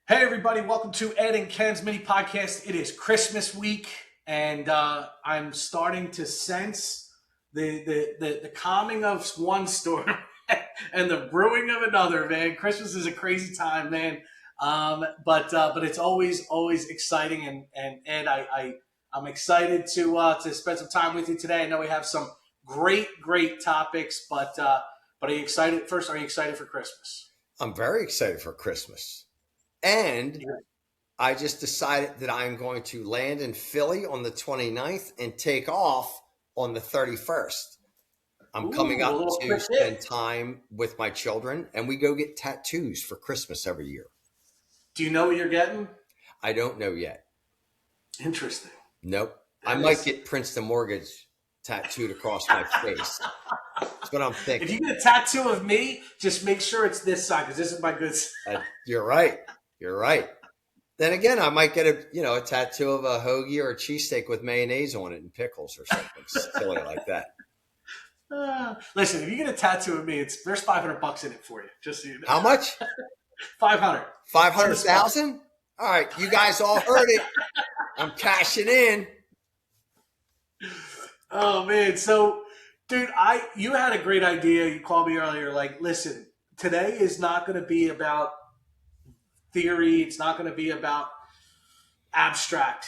Hey everybody, welcome to Ed and Ken's mini podcast. It is Christmas week, and I'm starting to sense the calming of one storm and the brewing of another. Man, Christmas is a crazy time, man. But it's always exciting, and Ed, I'm excited to spend some time with you today. I know we have some great topics, but are you excited? First, are you excited for Christmas? I'm very excited for Christmas. And I just decided that I'm going to land in Philly on the 29th and take off on the 31st. I'm coming Ooh, a up little to quick hit. spend time with my children, and we go get tattoos for Christmas every year. Do you know what you're getting? I don't know yet. Interesting. Nope. I That might is. get Princeton Mortgage tattooed across my face. That's what I'm If you thinking. get a tattoo of me, just make sure it's this side because this is my good side. You're right. You're right. Then again, I might get a tattoo of a hoagie or a cheesesteak with mayonnaise on it and pickles or something silly like that. Listen, if you get a tattoo of me, there's $500 in it for you. Just so you know, How much? 500. It's in the spot. 500,000? All right, you guys all heard it. I'm cashing in. Oh man, so dude, you had a great idea. You called me earlier. Like, listen, today is not going to be about theory. It's not going to be about abstract.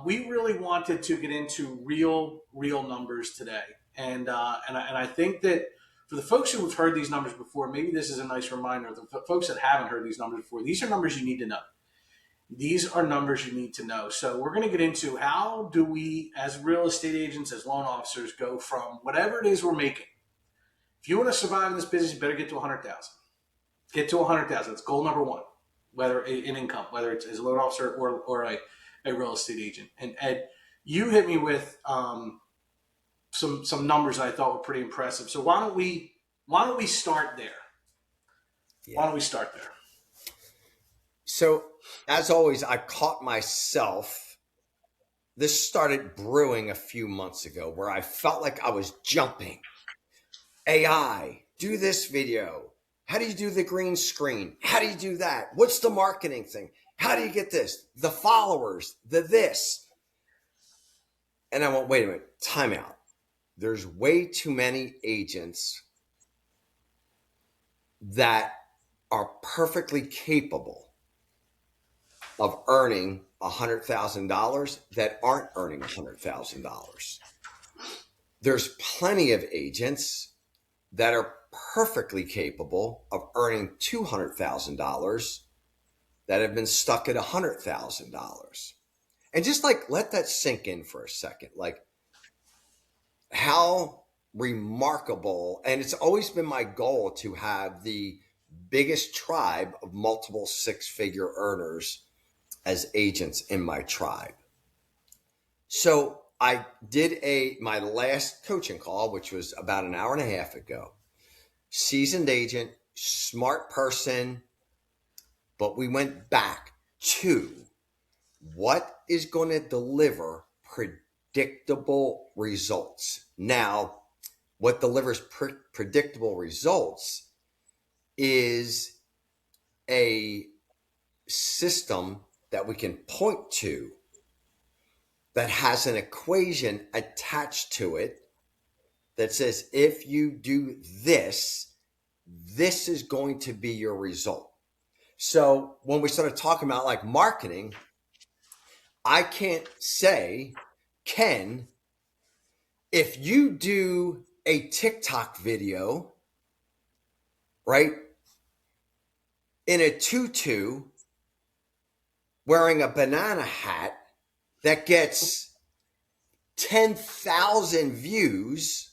We really wanted to get into real numbers today, and I think that for the folks who have heard these numbers before, maybe this is a nice reminder. The folks that haven't heard these numbers before, these are numbers you need to know. These are numbers you need to know. So we're going to get into how do we, as real estate agents, as loan officers, go from whatever it is we're making. If you want to survive in this business, you better get to 100,000. Get to 100,000. It's goal number one. Whether in income, whether it's as a loan officer or a real estate agent. And Ed, you hit me with some numbers that I thought were pretty impressive. So why don't we start there? Why Yeah. don't we start there? So, as always, I caught myself. This started brewing a few months ago where I felt like I was jumping. AI, do this video. How do you do the green screen? How do you do that? What's the marketing thing? How do you get this? The followers, the this. And I went, wait a minute, time out. There's way too many agents that are perfectly capable of earning $100,000 that aren't earning $100,000. There's plenty of agents that are perfectly capable of earning $200,000 that have been stuck at $100,000. And just like let that sink in for a second, like how remarkable. And it's always been my goal to have the biggest tribe of multiple six-figure earners as agents in my tribe. So I did my last coaching call, which was about an hour and a half ago. Seasoned agent, smart person, but we went back to what is going to deliver predictable results. Now, what delivers predictable results is a system that we can point to that has an equation attached to it that says, if you do this, this is going to be your result. So when we started talking about like marketing, I can't say, Ken, if you do a TikTok video, right, in a tutu, wearing a banana hat that gets 10,000 views,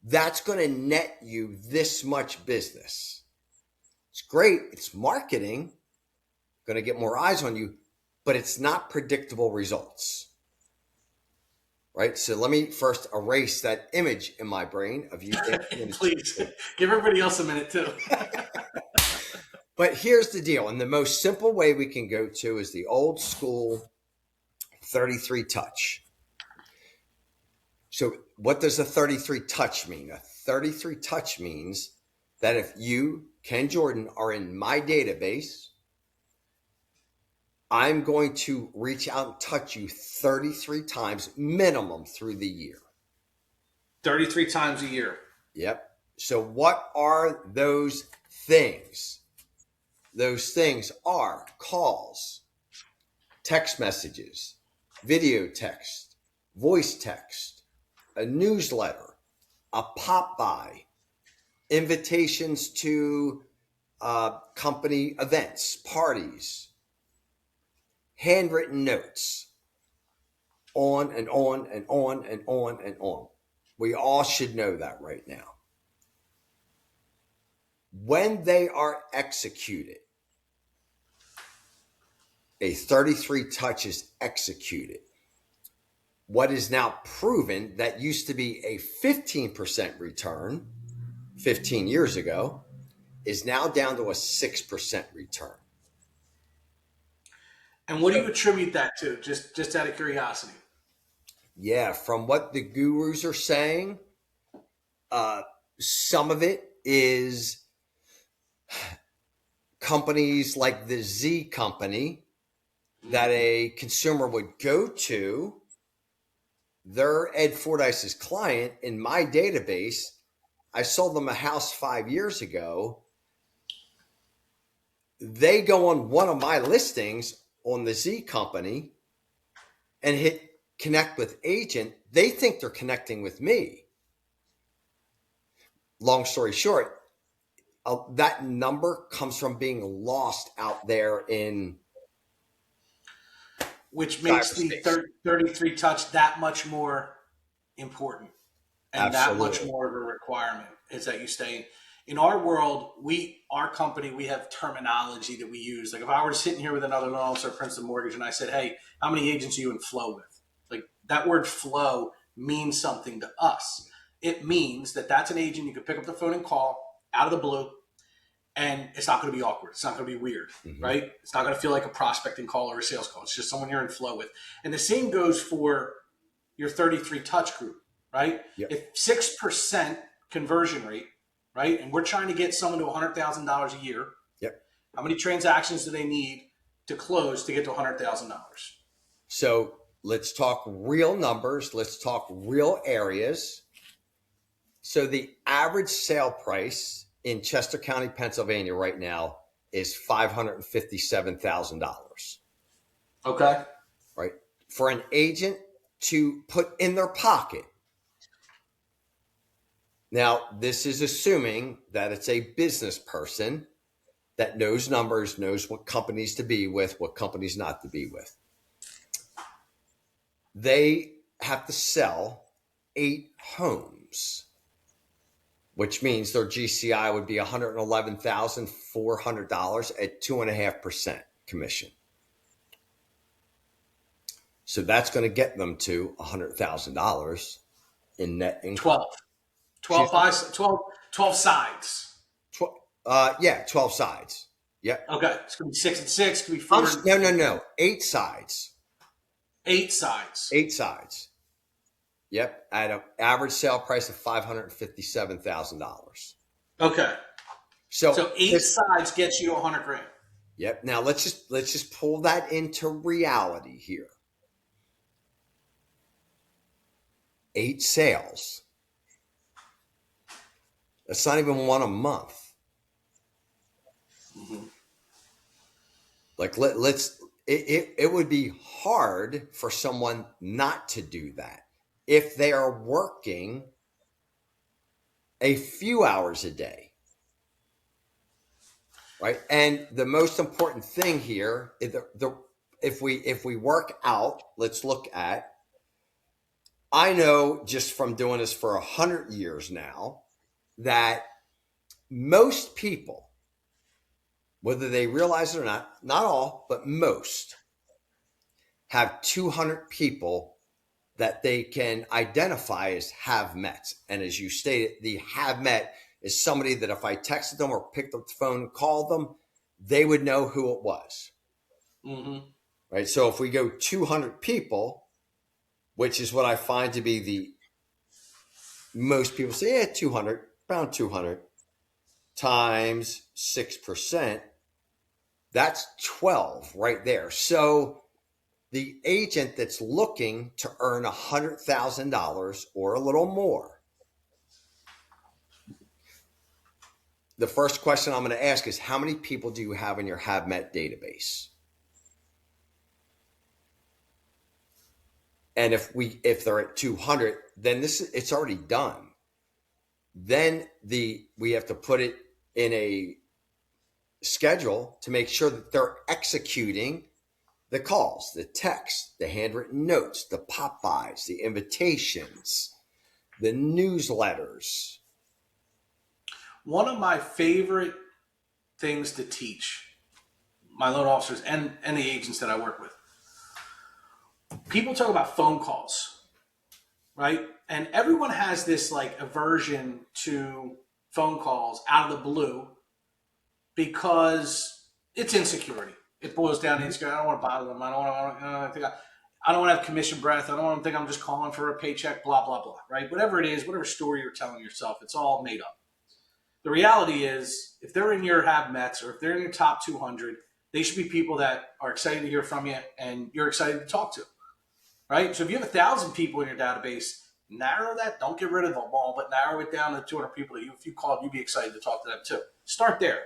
that's going to net you this much business. It's great. It's marketing, going to get more eyes on you, but it's not predictable results. Right? So let me first erase that image in my brain of you. Please give everybody else a minute too. But here's the deal. And the most simple way we can go to is the old school 33 touch. So what does a 33 touch mean? A 33 touch means that if you, Ken Jordan, are in my database, I'm going to reach out and touch you 33 times minimum through the year. 33 times a year. Yep. So what are those things? Those things are calls, text messages, video text, voice text, a newsletter, a pop by, invitations to company events, parties, handwritten notes, on and on and on and on and on. We all should know that right now. When they are executed, a 33 touch is executed. What is now proven that used to be a 15% return 15 years ago is now down to a 6% return. And what do you attribute that to? Just out of curiosity. Yeah, from what the gurus are saying, some of it is companies like the Z company that a consumer would go to. They're Ed Fordyce's client in my database. I sold them a house 5 years ago. They go on one of my listings on the Z company and hit connect with agent. They think they're connecting with me. Long story short, that number comes from being lost out there in which makes the 33 touch that much more important and that much Absolutely. more of a requirement is that you stay in our world. Our company, we have terminology that we use. Like if I were sitting here with another loan officer at Princeton Mortgage and I said, hey, how many agents are you in flow with? Like that word flow means something to us. It means that that's an agent you could pick up the phone and call out of the blue, and it's not going to be awkward. It's not going to be weird, right? It's not going to feel like a prospecting call or a sales call. It's just someone you're in flow with. And the same goes for your 33 touch group, right? Yep. If 6% conversion rate, right, and we're trying to get someone to $100,000 a year, Yep. how many transactions do they need to close to get to $100,000? So let's talk real numbers. Let's talk real areas. So the average sale price in Chester County, Pennsylvania right now is $557,000. Okay. Right? For an agent to put in their pocket. Now, this is assuming that it's a business person that knows numbers, knows what companies to be with, what companies not to be with. They have to sell 8 homes, which means their GCI would be $111,400 at 2.5% commission. So that's going to get them to $100,000 in net income. 12 sides. 12 sides. Yep. Okay. It's going to be 6 and 6. It could be 4. No. 8 sides. 8 sides. 8 sides. Yep. At an average sale price of $557,000. Okay. So 8 sides gets you to 100 grand. Yep. Now let's just pull that into reality here. 8 sales. That's not even one a month. Like it would be hard for someone not to do that if they are working a few hours a day. Right? And the most important thing here is if we work out, let's look at, I know just from doing this for 100 years now that most people, whether they realize it or not all, but most, have 200 people that they can identify as have met. And as you stated, the have met is somebody that if I texted them or picked up the phone and called them, they would know who it was. Right? So if we go 200 people, which is what I find to be the most people say, yeah, 200, around 200 times 6%, That's 12 right there. So the agent that's looking to earn $100,000 or a little more, the first question I'm going to ask is, how many people do you have in your have met database? And if they're at 200, then it's already done. Then we have to put it in a schedule to make sure that they're executing the calls, the texts, the handwritten notes, the pop-bys, the invitations, the newsletters. One of my favorite things to teach my loan officers and the agents that I work with, people talk about phone calls, right? And everyone has this like aversion to phone calls out of the blue because it's insecurity. It boils down to insecurity. I don't want to bother them. I don't want to have commission breath. I don't want to think I'm just calling for a paycheck, blah, blah, blah, right? Whatever it is, whatever story you're telling yourself, it's all made up. The reality is, if they're in your have mets or if they're in your top 200, they should be people that are excited to hear from you and you're excited to talk to, right? So if you have 1,000 people in your database, narrow that. Don't get rid of them all, but narrow it down to 200 people that if you called, you'd be excited to talk to them too. Start there.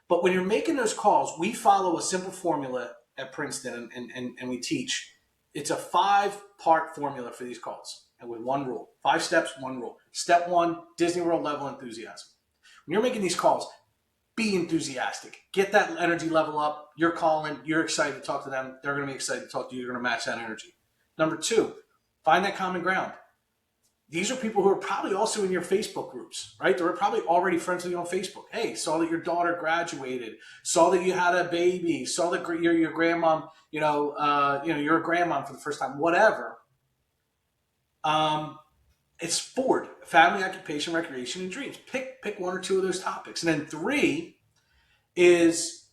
But when you're making those calls, we follow a simple formula at Princeton and we teach. It's a 5-part formula for these calls and with one rule. 5 steps, one rule. Step 1, Disney World level enthusiasm. When you're making these calls, be enthusiastic. Get that energy level up. You're calling. You're excited to talk to them. They're going to be excited to talk to you. You're going to match that energy. Number 2, find that common ground. These are people who are probably also in your Facebook groups, right? They're probably already friends with you on Facebook. Hey, saw that your daughter graduated. Saw that you had a baby. Saw that your grandmom, you're a grandmom for the first time. Whatever. It's Ford, family, occupation, recreation, and dreams. Pick 1 or 2 of those topics. And then 3 is,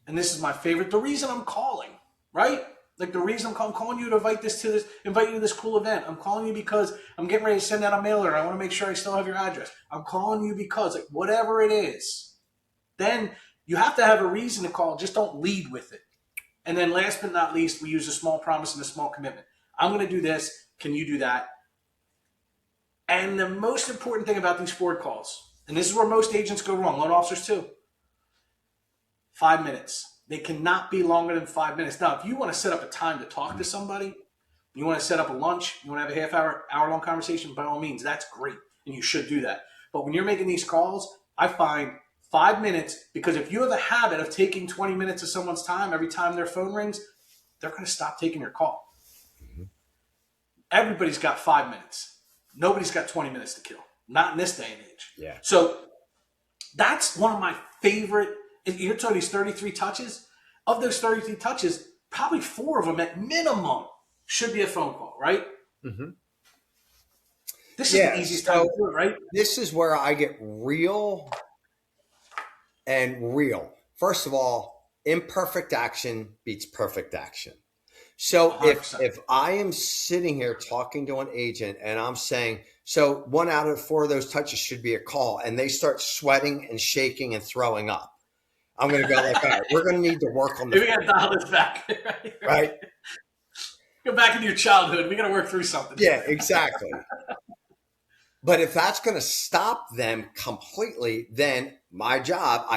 and this is my favorite, the reason I'm calling, right? Like the reason I'm calling you to invite you to this cool event. I'm calling you because I'm getting ready to send out a mailer and I want to make sure I still have your address. I'm calling you because, like, whatever it is. Then you have to have a reason to call. Just don't lead with it. And then last but not least, we use a small promise and a small commitment. I'm going to do this. Can you do that? And the most important thing about these Ford calls, and this is where most agents go wrong, loan officers too, 5 minutes. They cannot be longer than 5 minutes. Now, if you want to set up a time to talk to somebody, you want to set up a lunch, you want to have a hour-long conversation, by all means, that's great, and you should do that. But when you're making these calls, I find 5 minutes, because if you have a habit of taking 20 minutes of someone's time every time their phone rings, they're going to stop taking your call. Mm-hmm. Everybody's got 5 minutes. Nobody's got 20 minutes to kill. Not in this day and age. Yeah. So that's one of my favorite. You're talking these 33 touches. Of those 33 touches, probably 4 of them at minimum should be a phone call, right? Mm-hmm. This is the easiest time to do it, right? This is where I get real and real. First of all, imperfect action beats perfect action. So if I am sitting here talking to an agent and I'm saying, so 1 out of 4 of those touches should be a call, and they start sweating and shaking and throwing up, I'm going to go like, all right, we're going to need to work on the. We got to dial this back. Right. Go back into your childhood. We got to work through something. Yeah, exactly. But if that's going to stop them completely, then my job,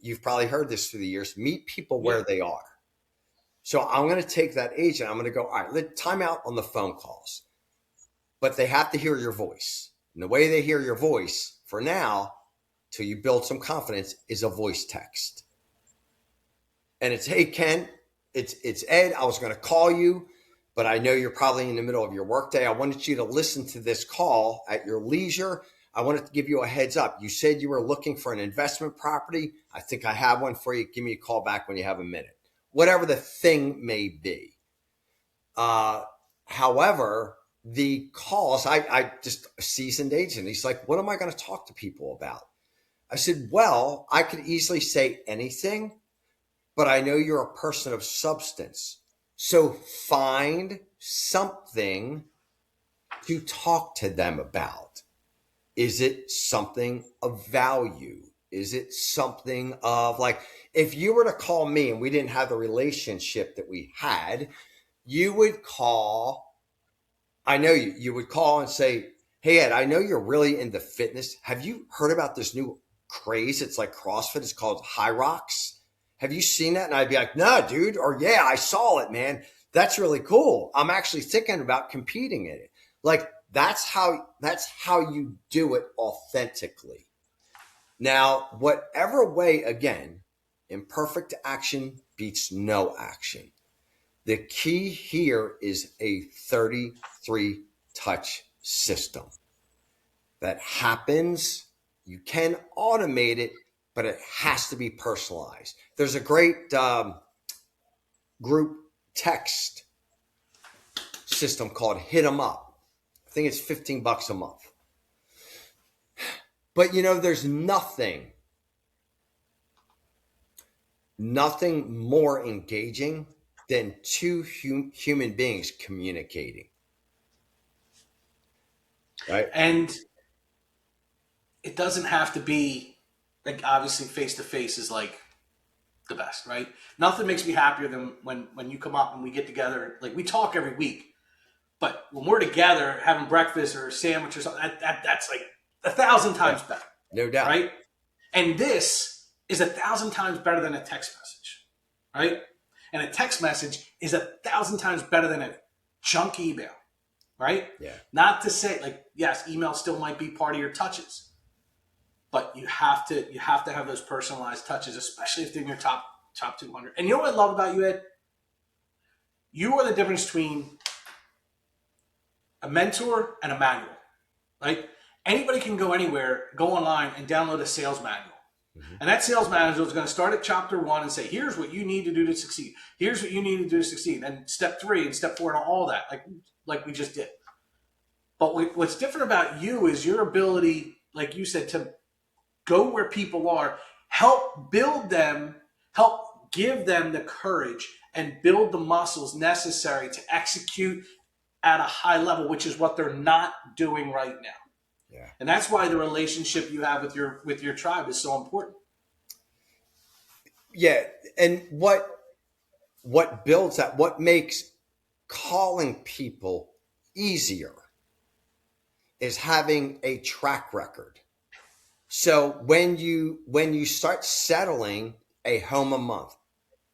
you've probably heard this through the years, meet people where they are. So I'm going to take that agent. I'm going to go, all right, let time out on the phone calls, but they have to hear your voice. And the way they hear your voice for now, till you build some confidence, is a voice text. And it's, hey, Ken, it's Ed. I was going to call you, but I know you're probably in the middle of your workday. I wanted you to listen to this call at your leisure. I wanted to give you a heads up. You said you were looking for an investment property. I think I have one for you. Give me a call back when you have a minute. Whatever the thing may be. However, the calls, I just a seasoned agent. He's like, what am I going to talk to people about? I said, well, I could easily say anything, but I know you're a person of substance. So find something to talk to them about. Is it something of value? Is it something of like, if you were to call me and we didn't have the relationship that we had, you would call, I know you would call and say, hey, Ed, I know you're really into fitness. Have you heard about this new craze? It's like CrossFit. It's called High Rocks. Have you seen that? And I'd be like, no, dude. Or yeah, I saw it, man. That's really cool. I'm actually thinking about competing in it. Like that's how you do it authentically. Now, whatever way, again, imperfect action beats no action. The key here is a 33 touch system that happens. You can automate it, but it has to be personalized. There's a great group text system called Hit 'em Up. I think it's $15 a month. But there's nothing more engaging than two human beings communicating. Right. And it doesn't have to be like, obviously face to face is like the best, right? Nothing makes me happier than when you come up and we get together. Like we talk every week, but when we're together having breakfast or a sandwich or something, that's like 1,000 times better. No doubt. Right? And this is 1,000 times better than a text message, right? And a text message is 1,000 times better than a junk email, right? Yeah. Not to say like, yes, email still might be part of your touches, but you have to have those personalized touches, especially if they're in your top 200. And you know what I love about you, Ed? You are the difference between a mentor and a manual, right? Anybody can go anywhere, go online and download a sales manual. Mm-hmm. And that sales manual is going to start at chapter 1 and say, here's what you need to do to succeed. Here's what you need to do to succeed. And step 3 and step 4 and all that, like we just did. But what's different about you is your ability, like you said, to go where people are, help build them, help give them the courage and build the muscles necessary to execute at a high level, which is what they're not doing right now. Yeah. And that's why the relationship you have with your tribe is so important. Yeah. And what builds that, what makes calling people easier is having a track record. So when you start settling a home a month,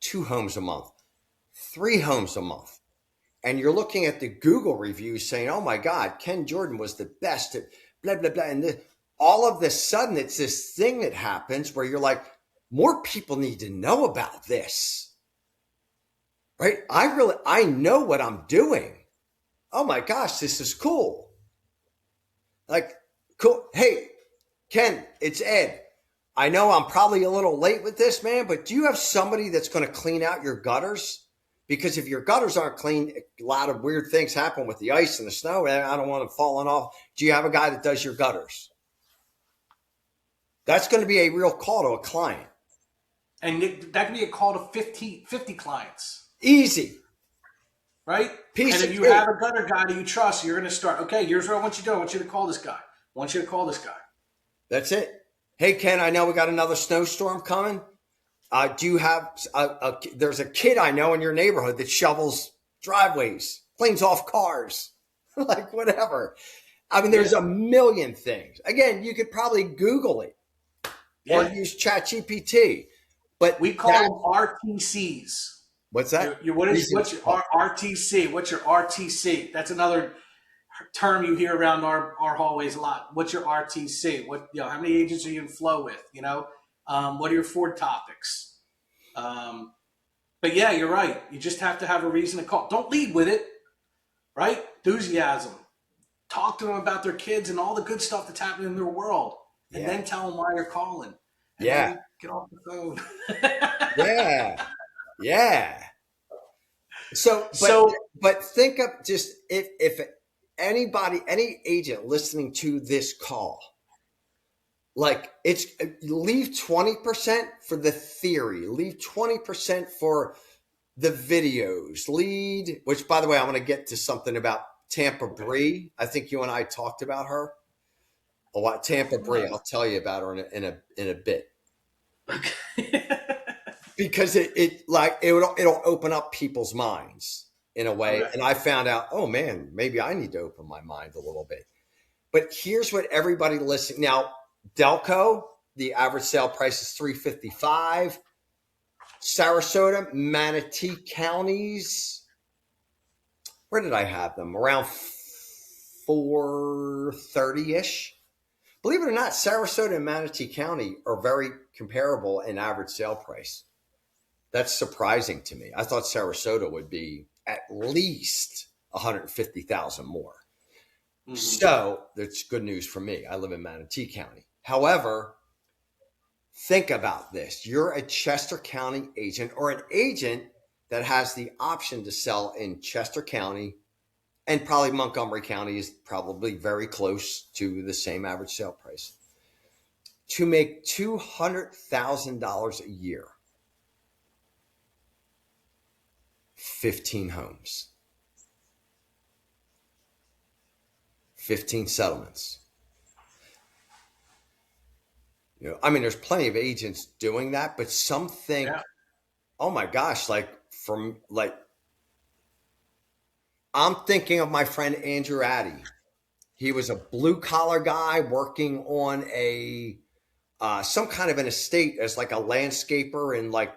2 homes a month, 3 homes a month, and you're looking at the Google reviews saying, oh my God, Ken Jordan was the best at blah, blah, blah. And all of a sudden it's this thing that happens where you're like, more people need to know about this, right? I know what I'm doing. Oh my gosh, this is cool. Like, cool. Hey, Ken, it's Ed. I know I'm probably a little late with this, man, but do you have somebody that's going to clean out your gutters? Because if your gutters aren't clean, a lot of weird things happen with the ice and the snow. And I don't want them falling off. Do you have a guy that does your gutters? That's going to be a real call to a client. And that can be a call to 50 clients. Easy. Right? Piece and of if you cake. have a gutter guy that you trust, you're going to start, okay, here's what I want you to do. I want you to call this guy. I want you to call this guy. That's it. Hey, Ken, I know we got another snowstorm coming. Do you have there's a kid I know in your neighborhood that shovels driveways, cleans off cars, like whatever. I mean, there's a million things. Again, you could probably Google it or use ChatGPT, but we call them RTCs. What's that? What's your RTC? What's your RTC? That's another term you hear around our hallways a lot. What's your RTC? How many agents are you in flow with? What are your 4 topics? But yeah, you're right. You just have to have a reason to call. Don't lead with it, right? Enthusiasm. Talk to them about their kids and all the good stuff that's happening in their world, and then tell them why you're calling. And then get off the phone. Yeah. But think of just if anybody, any agent listening to this call, like it's leave 20% for the theory, leave 20% for the videos, which by the way, I want to get to something about Tampa Bree. I think you and I talked about her. Oh, Tampa Bree. Nice. I'll tell you about her in a bit Okay. because it'll open up people's minds in a way. Okay. And I found out, oh man, maybe I need to open my mind a little bit. But here's what everybody listening now. Delco, the average sale price is $355. Sarasota, Manatee counties. Where did I have them? Around 430 ish. Believe it or not, Sarasota and Manatee County are very comparable in average sale price. That's surprising to me. I thought Sarasota would be at least 150,000 more. Hmm. So that's good news for me. I live in Manatee County. However, think about this. You're a Chester County agent or an agent that has the option to sell in Chester County, and probably Montgomery County is probably very close to the same average sale price. To make $200,000 a year, 15 homes, 15 settlements. I mean, there's plenty of agents doing that, but some think, Yeah. oh my gosh, I'm thinking of my friend Andrew Addy. He was a blue collar guy working on some kind of an estate as like a landscaper and like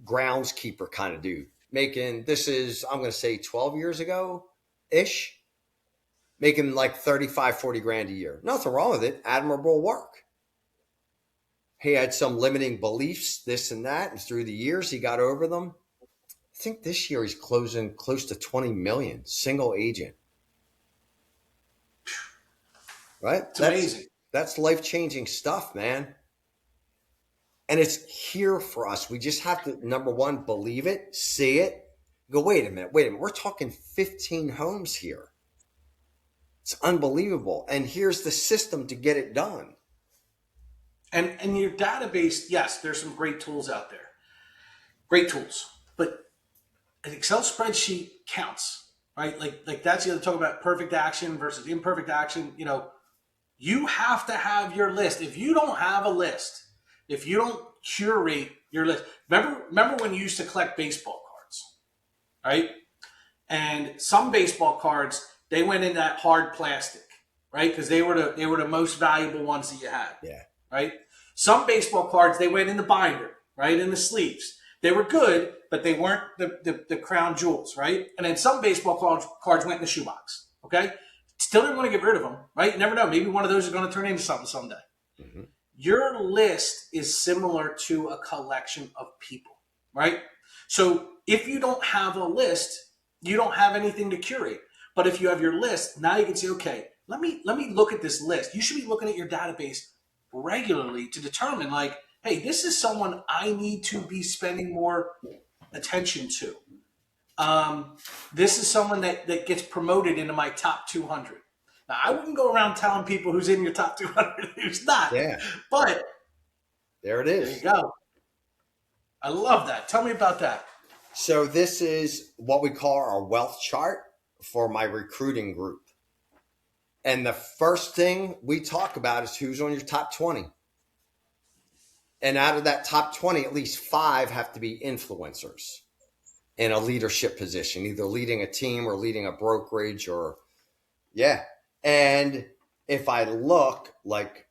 groundskeeper kind of dude. I'm going to say 12 years ago ish, making like 35, 40 grand a year. Nothing wrong with it. Admirable work. He had some limiting beliefs, this and that. And through the years, he got over them. I think this year he's closing close to 20 million, single agent. Right? It's amazing. That's life-changing stuff, man. And it's here for us. We just have to, number one, believe it, see it, go, wait a minute. We're talking 15 homes here. It's unbelievable. And here's the system to get it done. And your database, yes, there's some great tools out there. Great tools. But an Excel spreadsheet counts, right? Like that's the other talk about perfect action versus imperfect action. You have to have your list. If you don't have a list, if you don't curate your list, remember when you used to collect baseball cards, right? And some baseball cards, they went in that hard plastic, right? Because they were the most valuable ones that you had, Yeah. right? Some baseball cards, they went in the binder, right, in the sleeves. They were good, but they weren't the crown jewels, right? And then some baseball cards went in the shoebox, okay? Still didn't want to get rid of them, right? You never know. Maybe one of those is going to turn into something someday. Mm-hmm. Your list is similar to a collection of people, right? So if you don't have a list, you don't have anything to curate. But if you have your list, now you can say, okay, let me look at this list. You should be looking at your database regularly to determine, like, hey, this is someone I need to be spending more attention to. This is someone that gets promoted into my top 200. Now, I wouldn't go around telling people who's in your top 200 who's not, Yeah. but There it there is. you go. I love that. Tell me about that. So this is what we call our wealth chart for my recruiting group. And the first thing we talk about is who's on your top 20. And out of that top 20, at least 5 have to be influencers in a leadership position, either leading a team or leading a brokerage or, yeah. And if I look like,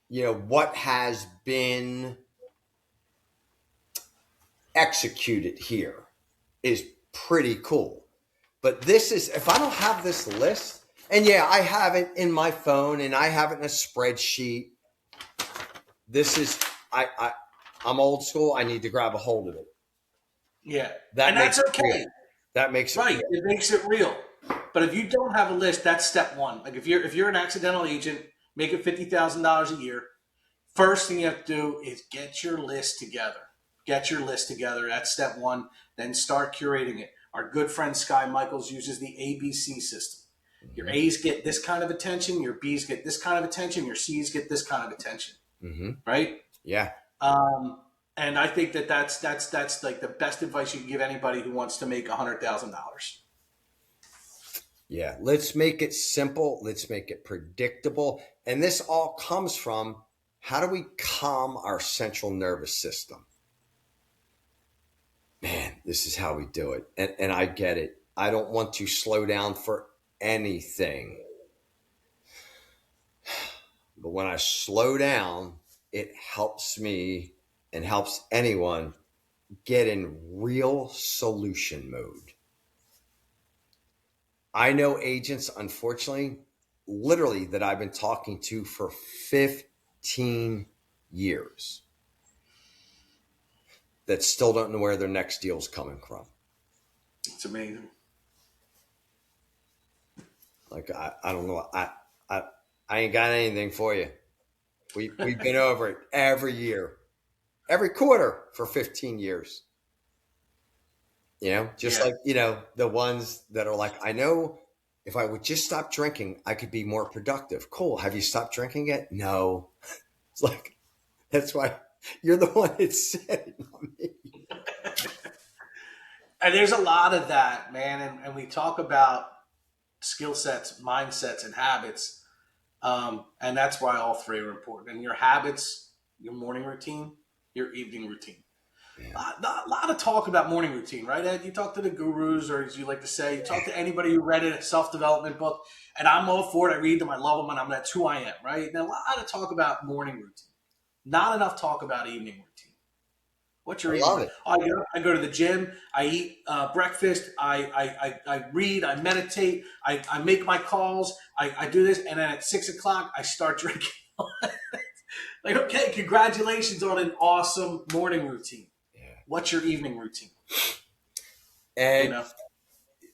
what has been executed here is pretty cool. But if I don't have this list, and yeah, I have it in my phone and I have it in a spreadsheet. I'm old school. I need to grab a hold of it. Yeah. That And makes that's it okay. real. That makes it Right. real. It makes it real. But if you don't have a list, that's step one. Like if you're an accidental agent, making $50,000 a year, first thing you have to do is get your list together. Get your list together. That's step one. Then start curating it. Our good friend Sky Michaels uses the ABC system. Your Mm-hmm. A's get this kind of attention. Your B's get this kind of attention. Your C's get this kind of attention. Mm-hmm. Right? Yeah. And I think that's like the best advice you can give anybody who wants to make $100,000. Yeah, let's make it simple. Let's make it predictable. And this all comes from how do we calm our central nervous system? Man, this is how we do it. And I get it. I don't want to slow down for anything. But when I slow down, it helps me and helps anyone get in real solution mode. I know agents, unfortunately, literally that I've been talking to for 15 years that still don't know where their next deal is coming from. It's amazing. Like, I don't know. I, I ain't got anything for you. We've been over it every year, every quarter for 15 years. Just Yeah. like, the ones that are like, I know if I would just stop drinking, I could be more productive. Cool. Have you stopped drinking yet? No. It's like, that's why you're the one that said it, not me. And there's a lot of that, man. And we talk about skill sets, mindsets, and habits. And that's why all three are important. And your habits, your morning routine, your evening routine. Yeah. A lot of talk about morning routine, right, Ed? You talk to the gurus, or as you like to say, you talk to anybody who read a self-development book, and I'm all for it. I read them, I love them, and that's who I am, right? And a lot of talk about morning routine. Not enough talk about evening routine. What's I your evening love routine? it. I go to the gym, I eat breakfast, I read, I meditate, I make my calls, I do this, and then at 6 o'clock, I start drinking. Like, okay, congratulations on an awesome morning routine. Yeah. What's your evening routine? You And know?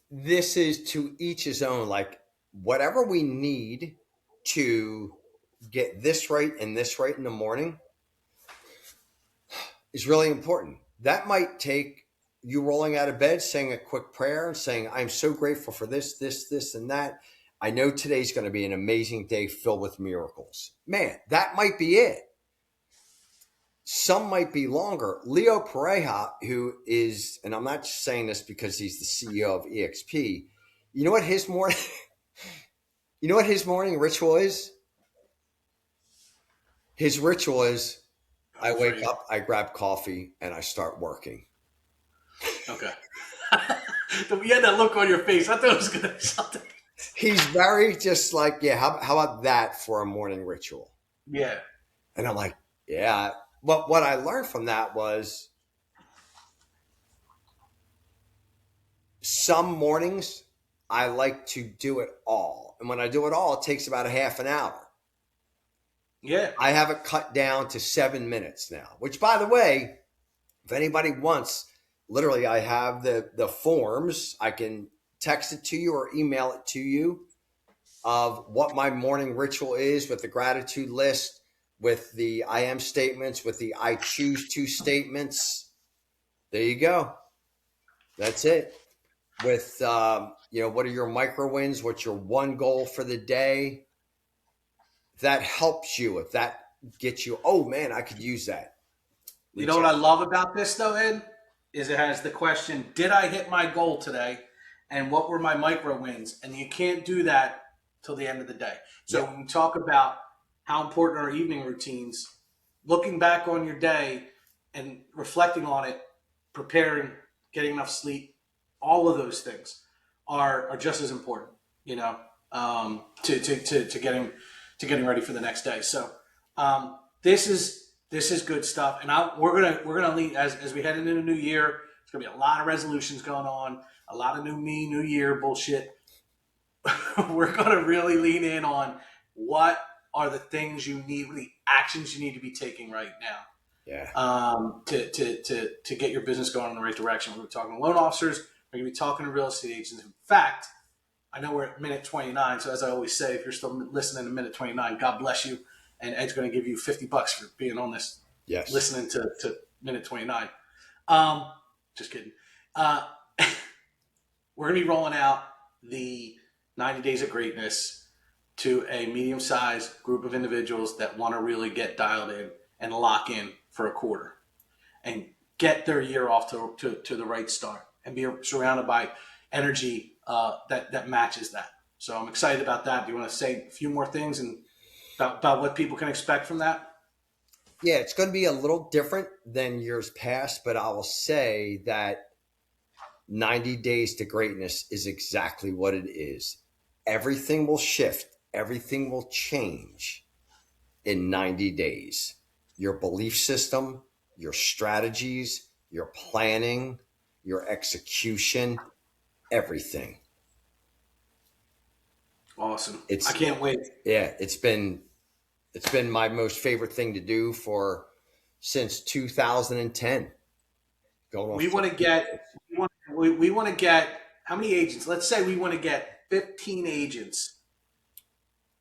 this is to each his own. Like, whatever we need to get this right and this right in the morning is really important. That might take you rolling out of bed, saying a quick prayer and saying, I'm so grateful for this, this, this, and that. I know today's going to be an amazing day filled with miracles. Man, that might be it. Some might be longer. Leo Pareja, who is, and I'm not just saying this because he's the CEO of EXP. You know what his morning, you know what his morning ritual is? His ritual is I I'm wake afraid. up, I grab coffee, and I start working. Okay. You had that look on your face. I thought it was going to be something. He's very just like, yeah, how about that for a morning ritual? Yeah. And I'm like, yeah. But what I learned from that was some mornings I like to do it all. And when I do it all, it takes about a half an hour. Yeah. I have it cut down to 7 minutes now, which, by the way, if anybody wants, literally, I have the forms. I can text it to you or email it to you of what my morning ritual is with the gratitude list, with the I am statements, with the I choose to statements. There you go. That's it. With, what are your micro wins? What's your one goal for the day? If that helps you, if that gets you, oh man, I could use that. You know Reach what I out. love about this, though, Ed? Is it has the question, did I hit my goal today? And what were my micro wins? And you can't do that till the end of the day. So Yep. when we talk about how important are evening routines, looking back on your day and reflecting on it, preparing, getting enough sleep, all of those things are just as important, to getting ready for the next day. So this is good stuff, and we're gonna lead as we head into the new year. There's gonna be a lot of resolutions going on, a lot of new year bullshit. We're gonna really lean in on what are the things you need, the actions you need to be taking right now, Yeah. to get your business going in the right direction. We're talking to loan officers. We're going to be talking to real estate agents. In fact, I know we're at minute 29. So as I always say, if you're still listening to minute 29, God bless you. And Ed's going to give you $50 for being on this, Yes. listening to minute 29. Just kidding. Uh, we're going to be rolling out the 90 Days of Greatness to a medium-sized group of individuals that want to really get dialed in and lock in for a quarter and get their year off to the right start and be surrounded by energy, that matches that. So I'm excited about that. Do you want to say a few more things and about what people can expect from that? Yeah, it's going to be a little different than years past, but I will say that 90 Days to Greatness is exactly what it is. Everything will shift, everything will change in 90 days. Your belief system, your strategies, your planning, your execution, everything. Awesome. I It's can't wait. yeah, it's been my most favorite thing to do for since 2010. Going on We want to get we want to get how many agents? Let's say we want to get 15 agents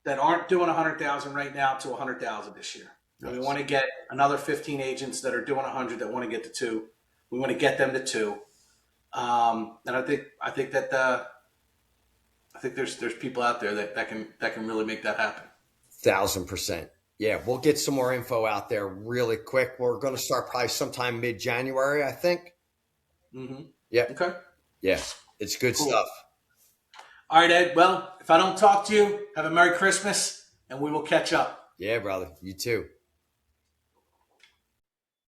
that aren't doing 100,000 right now to 100,000 this year. And we yes. want to get another 15 agents that are doing 100 that want to get to two. We want to get them to two. And I think that I think there's people out there that can really make that happen. 1,000%. Yeah, we'll get some more info out there really quick. We're going to start probably sometime mid January, I think. Mm-hmm. Yeah, Okay. yeah, it's good Cool. stuff. All right, Ed. Well, if I don't talk to you, have a Merry Christmas, and we will catch up. Yeah, brother, you too.